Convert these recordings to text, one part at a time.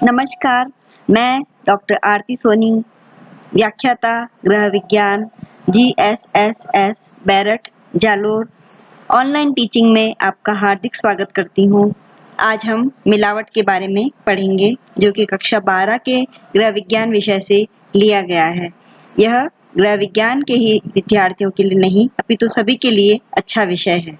नमस्कार, मैं डॉक्टर आरती सोनी, व्याख्याता गृह विज्ञान GSSS Barrett Jalore online teaching में आपका हार्दिक स्वागत करती हूँ। आज हम मिलावट के बारे में पढ़ेंगे, जो कि कक्षा 12 के गृह विज्ञान विषय से लिया गया है। यह गृह विज्ञान के ही विद्यार्थियों के लिए नहीं, अपितु सभी के लिए अच्छा विषय है।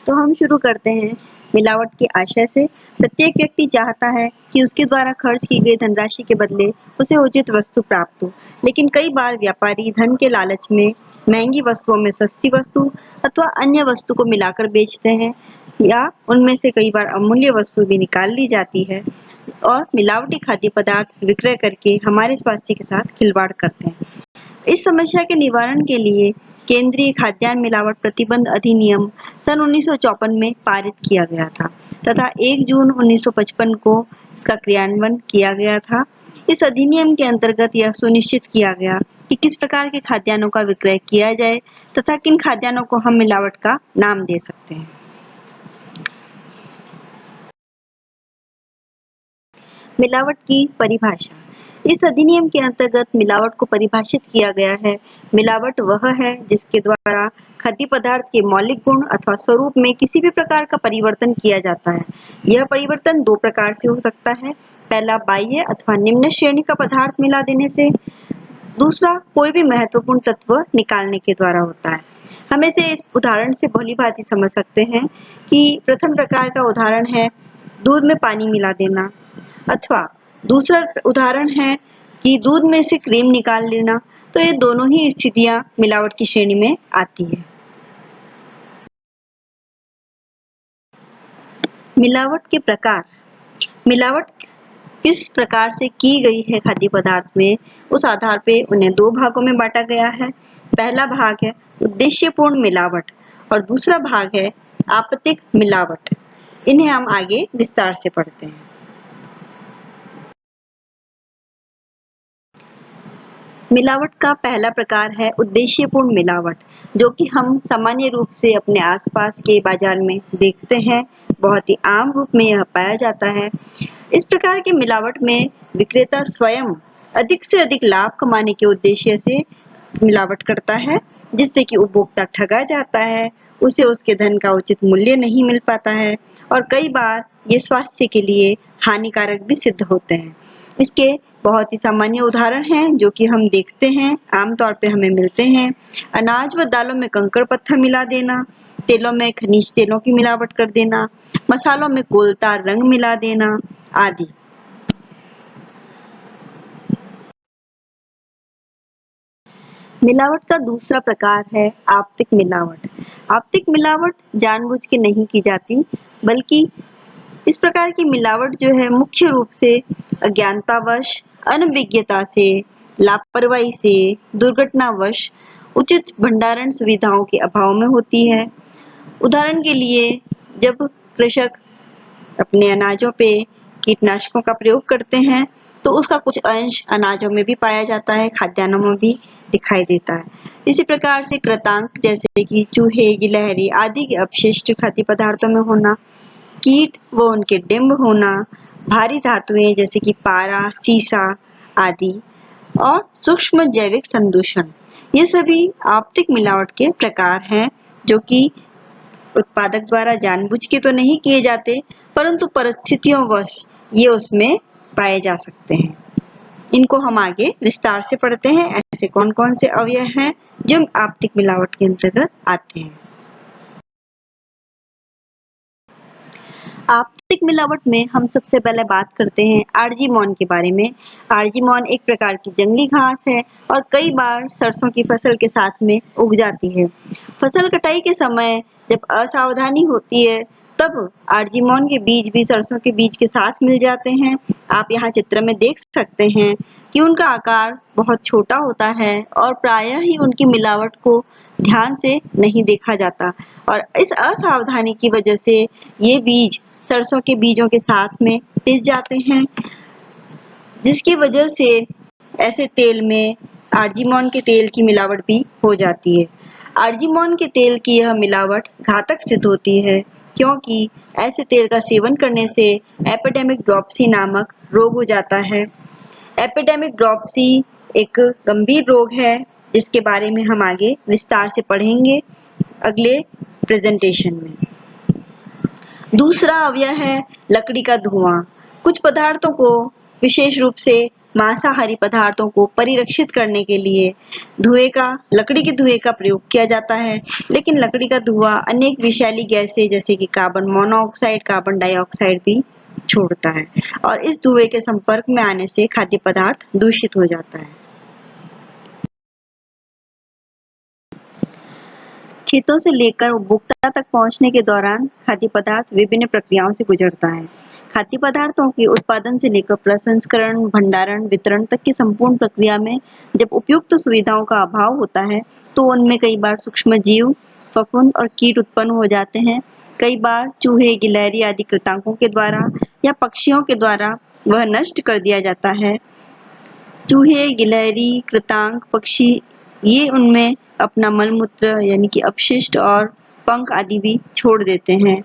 तो हम शुरू करते हैं मिलावट के आशय से। प्रत्येक व्यक्ति चाहता है कि उसके द्वारा खर्च की गई धनराशि के बदले उसे उचित वस्तु प्राप्त हो, लेकिन कई बार व्यापारी धन के लालच में महंगी वस्तुओं में सस्ती वस्तु अथवा अन्य वस्तु को मिलाकर बेचते हैं, या उनमें से कई बार अमूल्य वस्तु भी निकाल ली जाती है और मिलावटी खाद्य पदार्थ विक्रय करके हमारे स्वास्थ्य के साथ खिलवाड़ करते हैं। इस समस्या के निवारण के लिए केंद्रीय खाद्यान्न मिलावट प्रतिबंध अधिनियम सन 1954 में पारित किया गया था तथा 1 जून 1955 को इसका क्रियान्वयन किया गया था। इस अधिनियम के अंतर्गत यह सुनिश्चित किया गया कि किस प्रकार के खाद्यान्नों का विक्रय किया जाए तथा किन खाद्यान्नों को हम मिलावट का नाम दे सकते हैं। मिलावट की परिभाषा। इस अधिनियम के अंतर्गत मिलावट को परिभाषित किया गया है। मिलावट वह है जिसके द्वारा खाद्य पदार्थ के मौलिक गुण अथवा स्वरूप में किसी भी प्रकार का परिवर्तन किया जाता है। यह परिवर्तन 2 प्रकार से हो सकता है। पहला, बाह्य अथवा निम्न श्रेणी का पदार्थ मिला देने से। दूसरा, कोई भी महत्वपूर्ण तत्व निकालने के द्वारा होता है। हम इसे इस उदाहरण से भली भांति समझ सकते हैं कि प्रथम प्रकार का उदाहरण है दूध में पानी मिला देना, अथवा दूसरा उदाहरण है कि दूध में से क्रीम निकाल लेना। तो ये दोनों ही स्थितियां मिलावट की श्रेणी में आती है। मिलावट के प्रकार। मिलावट किस प्रकार से की गई है खाद्य पदार्थ में, उस आधार पे उन्हें 2 भागों में बांटा गया है। पहला भाग है उद्देश्यपूर्ण मिलावट और दूसरा भाग है आपतित मिलावट। इन्हें हम आगे विस्तार से पढ़ते हैं। मिलावट का पहला प्रकार है उद्देश्यपूर्ण मिलावट, जो कि हम सामान्य रूप से अपने आसपास के बाजार में देखते हैं। बहुत ही आम रूप में यह पाया जाता है। इस प्रकार की मिलावट में विक्रेता स्वयं अधिक से अधिक लाभ कमाने के उद्देश्य से मिलावट करता है, जिससे कि उपभोक्ता ठगा जाता है, उसे उसके धन का उचित मूल्य नहीं मिल पाता है और कई बार ये स्वास्थ्य के लिए हानिकारक भी सिद्ध होते हैं। इसके बहुत ही सामान्य उदाहरण हैं जो कि हम देखते हैं, आमतौर पे हमें मिलते हैं। अनाज व दालों में कंकड़ पत्थर मिला देना, तेलों में खनिज तेलों की मिलावट कर देना, मसालों में कोलतार रंग मिला देना आदि। मिलावट का दूसरा प्रकार है आपतित मिलावट। आपतित मिलावट जानबूझ के नहीं की जाती, बल्कि इस प्रकार की मिलावट जो है मुख्य रूप से अज्ञानतावश, अनभिज्ञता से, लापरवाही से, दुर्घटनावश, उचित भंडारण सुविधाओं के अभाव में होती है। उदाहरण के लिए, जब कृषक अपने अनाजों पे कीटनाशकों का प्रयोग करते हैं, तो उसका कुछ अंश अनाजों में भी पाया जाता है, खाद्यान्नों में भी दिखाई देता है। इसी प्रकार से कृंतक जैसे कि चूहे, गिलहरी आदि के अपशिष्ट खाद्य पदार्थों में होना, कीट व उनके डिंब होना, भारी धातुएं जैसे कि पारा, सीसा आदि और सूक्ष्म जैविक संदूषण, ये सभी आपतित मिलावट के प्रकार हैं, जो कि उत्पादक द्वारा जानबूझ के तो नहीं किए जाते, परंतु परिस्थितियों वश ये उसमें पाए जा सकते हैं। इनको हम आगे विस्तार से पढ़ते हैं। ऐसे कौन कौन से अवयव हैं जो आपतित मिलावट के अंतर्गत आते हैं। आपतित मिलावट में हम सबसे पहले बात करते हैं आर्जीमोन के बारे में। आर्जीमोन एक प्रकार की जंगली घास है और कई बार सरसों की फसल के साथ में उग जाती है। फसल कटाई के समय जब असावधानी होती है, तब आर्जीमोन के बीज भी सरसों के बीज के साथ मिल जाते हैं। आप यहाँ चित्र में देख सकते हैं कि उनका आकार बहुत छोटा होता है और प्रायः ही उनकी मिलावट को ध्यान से नहीं देखा जाता और इस असावधानी की वजह से ये बीज सरसों के बीजों के साथ में पिस जाते हैं, जिसकी वजह से ऐसे तेल में आर्जीमोन के तेल की मिलावट भी हो जाती है। आर्जीमोन के तेल की यह मिलावट घातक सिद्ध होती है, क्योंकि ऐसे तेल का सेवन करने से एपिडेमिक ड्रॉपसी नामक रोग हो जाता है। एपिडेमिक ड्रॉपसी एक गंभीर रोग है जिसके बारे में हम आगे विस्तार से पढ़ेंगे अगले प्रेजेंटेशन में। दूसरा अवयव है लकड़ी का धुआं। कुछ पदार्थों को, विशेष रूप से मांसाहारी पदार्थों को परिरक्षित करने के लिए लकड़ी के धुएं का प्रयोग किया जाता है, लेकिन लकड़ी का धुआं अनेक विषैली गैसें जैसे कि कार्बन मोनोऑक्साइड, कार्बन डाइऑक्साइड भी छोड़ता है और इस धुएं के संपर्क में आने से खाद्य पदार्थ दूषित हो जाता है। खेतों से लेकर उपभोक्ता तक पहुंचने के दौरान खाद्य पदार्थ विभिन्न प्रक्रियाओं से गुजरता है। खाद्य पदार्थों के उत्पादन से लेकर प्रसंस्करण, भंडारण, वितरण तक की संपूर्ण प्रक्रिया में जब उपयुक्त सुविधाओं का अभाव होता है तो उनमें कई बार सूक्ष्म जीव, फफूंद और कीट उत्पन्न हो जाते हैं। कई बार चूहे, गिलहरी आदि कृंतकों के द्वारा या पक्षियों के द्वारा वह नष्ट कर दिया जाता है। चूहे, गिलहरी, कृंतक, पक्षी ये उनमें अपना मलमूत्र यानी कि अपशिष्ट और पंख आदि भी छोड़ देते हैं,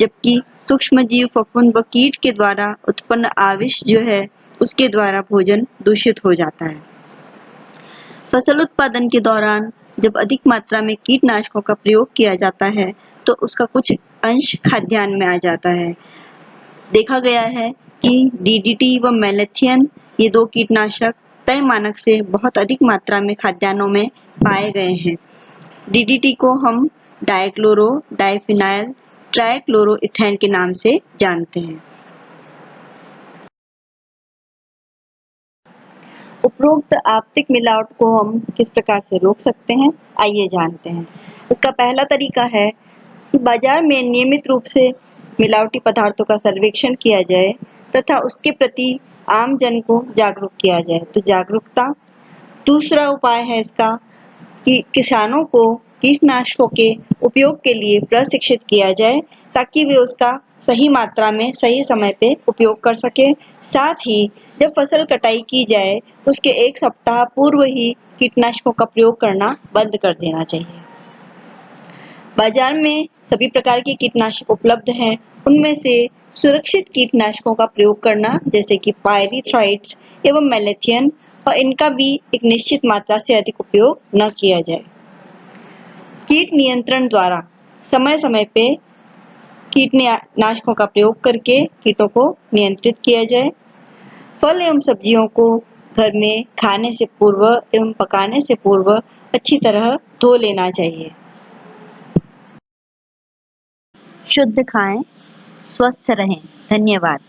जबकि सूक्ष्म जीव, फफूंद व कीट के द्वारा उत्पन्न आविश जो है उसके द्वारा भोजन दूषित हो जाता है। फसल उत्पादन के दौरान जब अधिक मात्रा में कीटनाशकों का प्रयोग किया जाता है तो उसका कुछ अंश खाद्यान्न में आ जाता है। देखा गया है कि डीडीटी व मैलाथियन ये दो कीटनाशक तय मानक से बहुत अधिक मात्रा में खाद्यान्नों में पाए गए हैं। डीडीटी को हम डाइक्लोरो डाइफिनाइल ट्राइक्लोरोइथेन के नाम से जानते हैं। उपरोक्त आपतित मिलावट को हम किस प्रकार से रोक सकते हैं, आइए जानते हैं। उसका पहला तरीका है कि बाजार में नियमित रूप से मिलावटी पदार्थों का सर्वेक्षण किया जाए तथा उसके प्रति आम जन को जागरूक किया जाए। तो जागरूकता। दूसरा उपाय है इसका कि किसानों को कीटनाशकों के उपयोग के लिए प्रशिक्षित किया जाए ताकि वे उसका सही मात्रा में सही समय पे उपयोग कर सके। साथ ही जब फसल कटाई की जाए उसके 1 सप्ताह पूर्व ही कीटनाशकों का प्रयोग करना बंद कर देना चाहिए। बाजार में सभी प्रकार के कीटनाशक उपलब्ध हैं, उनमें से सुरक्षित कीटनाशकों का प्रयोग करना जैसे कि पायरीथ्राइड्स एवं मैलाथियन और इनका भी एक निश्चित मात्रा से अधिक उपयोग न किया जाए। कीट नियंत्रण द्वारा समय समय पे कीटनाशकों का प्रयोग करके कीटों को नियंत्रित किया जाए। फल एवं सब्जियों को घर में खाने से पूर्व एवं पकाने से पूर्व अच्छी तरह धो लेना चाहिए। शुद्ध खाएं, स्वस्थ रहें। धन्यवाद।